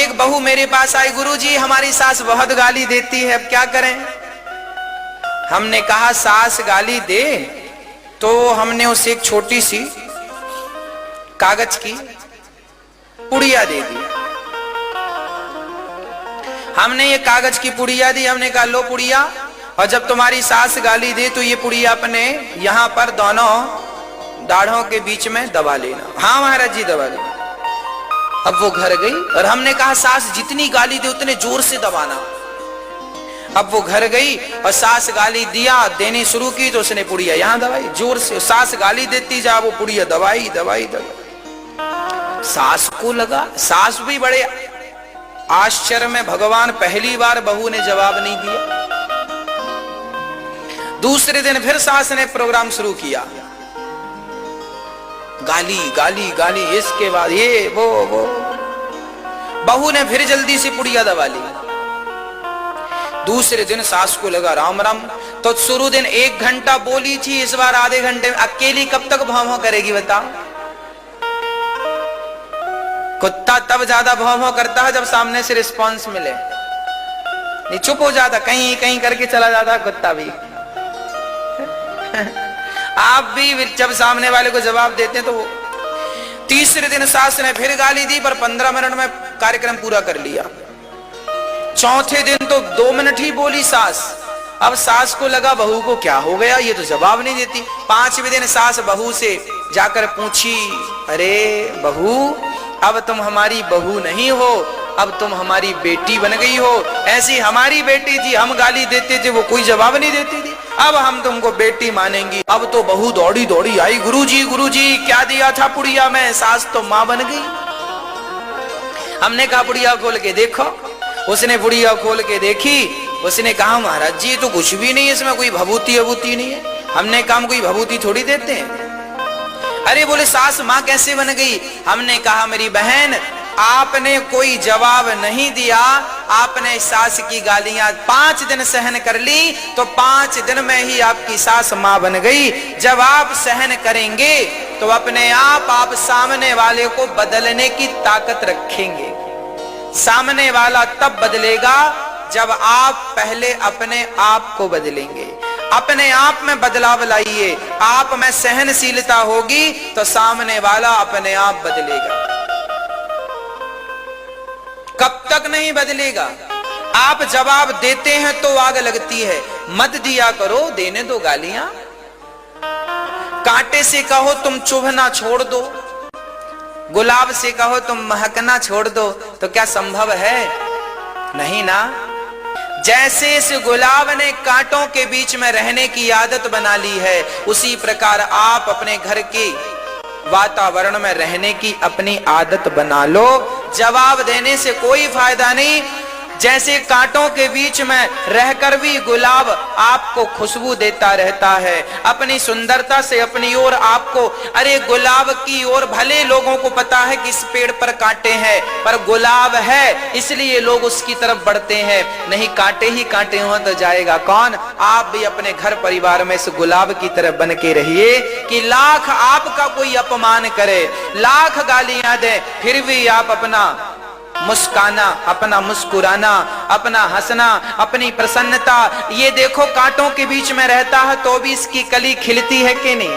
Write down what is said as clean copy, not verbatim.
एक बहू मेरे पास आई, गुरुजी हमारी सास बहुत गाली देती है, अब क्या करें। हमने कहा सास गाली दे तो हमने उसे एक छोटी सी कागज की पुड़िया दे दी। हमने ये कागज की पुड़िया दी, हमने कहा लो पुड़िया, और जब तुम्हारी सास गाली दे तो ये पुड़िया अपने यहां पर दोनों दाढ़ों के बीच में दबा लेना। हाँ महाराज जी दबा लेना। अब वो घर गई और हमने कहा सास जितनी गाली दे उतने जोर से दबाना। अब वो घर गई और सास गाली देनी शुरू की तो उसने पुड़िया यहां दबाई जोर से। सास गाली देती जा वो पुड़िया दबाई दबाई दबाई। सास को लगा, सास भी बड़े आश्चर्य में, भगवान पहली बार बहू ने जवाब नहीं दिया। दूसरे दिन फिर सास ने प्रोग्राम शुरू किया, गाली गाली गाली, इसके बाद ये वो। बहू ने फिर जल्दी से पुड़िया दबा ली। दूसरे दिन सास को लगा राम राम, तो शुरू दिन 1 घंटा बोली थी, इस बार आधे घंटे में। अकेली कब तक भौं करेगी बताओ। कुत्ता तब ज्यादा भौं करता है जब सामने से रिस्पांस मिले, नहीं चुप हो जाता, कहीं कहीं करके चला जाता कुत्ता भी। आप भी जब सामने वाले को जवाब देते हैं तो। तीसरे दिन सास ने फिर गाली दी, पर 15 मिनट में कार्यक्रम पूरा कर लिया। चौथे दिन तो 2 मिनट ही बोली सास। अब सास को लगा बहू को क्या हो गया, ये तो जवाब नहीं देती। 5वें दिन सास बहू से जाकर पूछी, अरे बहू अब तुम हमारी बहू नहीं हो, अब तुम हमारी बेटी बन गई हो। ऐसी हमारी बेटी थी, हम गाली देते थे, वो कोई जवाब नहीं देती थी, अब हम तुमको बेटी मानेंगी। अब तो बहू दौड़ी दौड़ी आई, गुरुजी क्या दिया था पुड़िया में, सास तो मां बन गई। हमने कहा पुड़िया खोल के देखो। उसने पुड़िया खोल के देखी, उसने कहा महाराज जी तो कुछ भी नहीं है इसमें, कोई भभूति अभूति नहीं है। हमने कहा कोई भभूति थोड़ी देते हैं। अरे बोले सास मां कैसे बन गई। हमने कहा मेरी बहन आपने कोई जवाब नहीं दिया, आपने सास की गालियां 5 दिन सहन कर ली तो 5 दिन में ही आपकी सास मां बन गई। जब आप सहन करेंगे तो अपने आप सामने वाले को बदलने की ताकत रखेंगे। सामने वाला तब बदलेगा जब आप पहले अपने आप को बदलेंगे। अपने आप में बदलाव लाइए, आप में सहनशीलता होगी तो सामने वाला अपने आप बदलेगा। कब तक नहीं बदलेगा। आप जवाब देते हैं तो आग लगती है, मत दिया करो, देने दो गालियां। कांटे से कहो तुम चुभना छोड़ दो, गुलाब से कहो तुम महकना छोड़ दो, तो क्या संभव है? नहीं ना। जैसे इस गुलाब ने कांटों के बीच में रहने की आदत बना ली है, उसी प्रकार आप अपने घर के वातावरण में रहने की अपनी आदत बना लो। जवाब देने से कोई फायदा नहीं। जैसे कांटों के बीच में रहकर भी गुलाब आपको खुशबू देता रहता है, अपनी सुंदरता से अपनी ओर आपको, अरे गुलाब की ओर भले लोगों को पता है कि इस पेड़ पर कांटे हैं, पर गुलाब है इसलिए लोग उसकी तरफ बढ़ते हैं। नहीं कांटे ही कांटे हो तो जाएगा कौन। आप भी अपने घर परिवार में इस गुलाब की तरह बन के रहिए कि लाख आपका कोई अपमान करे, लाख गालियां दे, फिर भी आप अपना मुस्काना, अपना मुस्कुराना, अपना हंसना, अपनी प्रसन्नता, ये देखो कांटों के बीच में रहता है तो भी इसकी कली खिलती है कि नहीं।